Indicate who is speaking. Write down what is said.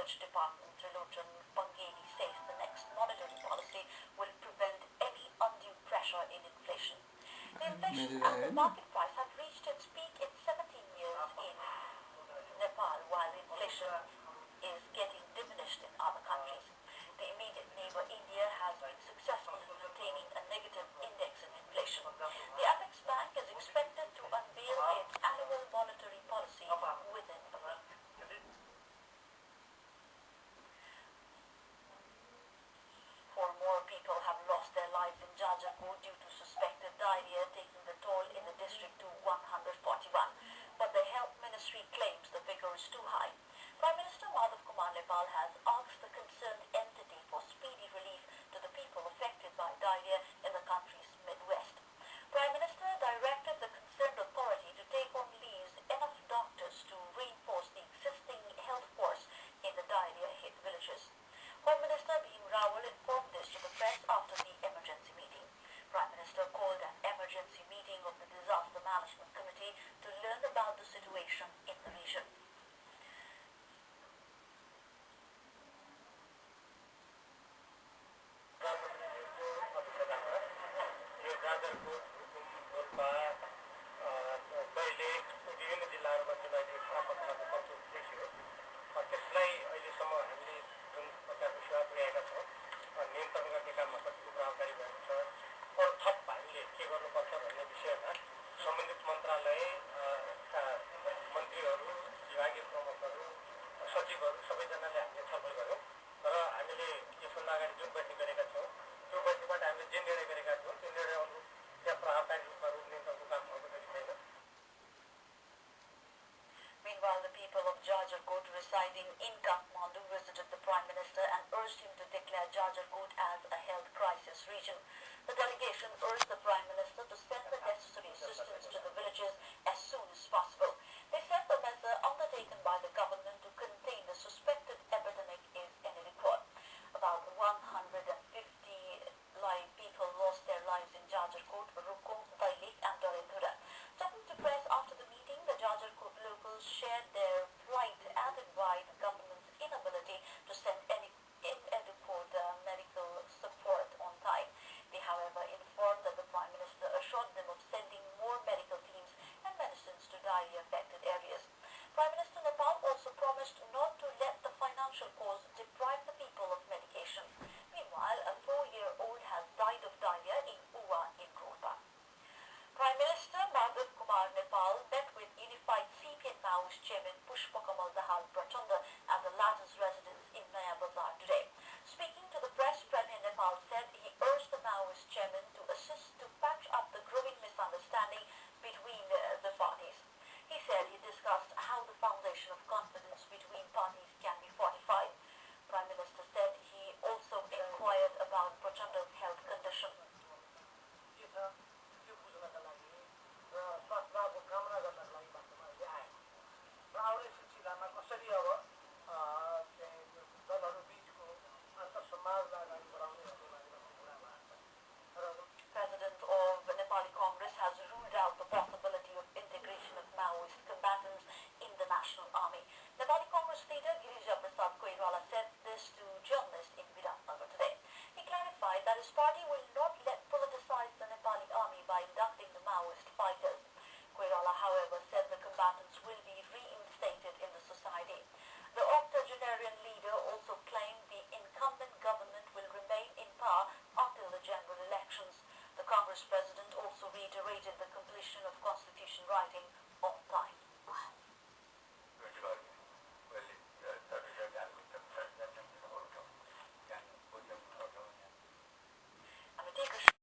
Speaker 1: Research Department, Trilochan Pangeni, says the next monetary policy will prevent any undue pressure in inflation. The inflation and the market price have reached its peak in 17 years in Nepal, while inflation is getting diminished in other countries. The immediate neighbor, India, has been successful in maintaining a negative index in inflation. The Apex Bank is expected to unveil its annual monetary policy within a week. Four more people have lost their lives in Jajarkot due to suspected diarrhea, taking the toll in the district to 141. But the Health Ministry claims the figure is too high. Prime Minister Madhav Kumar Nepal has asked the concerned entity for speedy relief to the people affected by diarrhea in the country's Midwest. Prime Minister directed the concerned authority to take on leaves enough doctors to reinforce the existing health force in the diarrhea-hit villages. Home Minister Bhim Rawal informed this to the press after the emergency meeting. Prime Minister called an emergency meeting of the Disaster Management Committee to learn about the situation in the region.
Speaker 2: सम्बन्धित मन्त्रालय मन्त्रीहरू विभागीय प्रमुखहरू सचिवहरू सबैजनाले हामीले छलफल गर्यौँ तर हामीले यसभन्दा अगाडि जुन बैठक गरेका छौँ त्यो बैठकबाट हामीले जे निर्णय गरेका छौँ त्यो निर्णय अनुरूप त्यहाँ प्रभावकारी रूपमा रूप नियन्त्रणको काम भएको छैन।
Speaker 1: Meanwhile, the people of Jajarkot residing in Kathmandu visited the Prime Minister and urged him to declare Jajarkot as a health crisis region. The delegation urged the Prime Minister to send the necessary assistance to the villages as soon as possible. They said the measure undertaken by the government to contain the suspected epidemic is inadequate. About 150 people lost their lives in Jajarkot, Rukum, Dailik and Darendura. Talking to press after the meeting, the Jajarkot locals shared their plight and advised the government's inability to send any inadequate medical support on time. They, however, informed that the Prime Minister assured them of sending more medical teams and medicines to diarrhea-affected areas. Prime Minister Nepal also promised not to let the financial cause deprive the people of medication. Meanwhile, a 4-year-old has died of diarrhea in Uwa in Korba. Prime Minister Madhav Kumar Nepal met with Unified CPN Maoist Chairman Pushpakamal Dahal Prachanda at the latter's residence in Naya Bazar today. Speaking to the press, Premier Nepal said he urged the Maoist chairman to assist to patch up the growing misunderstanding between the parties. He said he discussed how the foundation of confidence between parties can be fortified. Prime Minister said he also inquired about Prachanda's health condition. President of the Nepali Congress has ruled out the possibility of integration of Maoist combatants in the National Army. Nepali Congress leader Girija Prasad Koirala said this to journalists in Viratnagar today. He clarified that his party will not let politicize the Nepali Army by inducting the Maoist fighters. Koirala, however, said the combatants will be reinstated in the society. The octogenarian leader also claimed the incumbent government will remain in power until the general elections. The Congress president also reiterated the completion of constitution writing on time.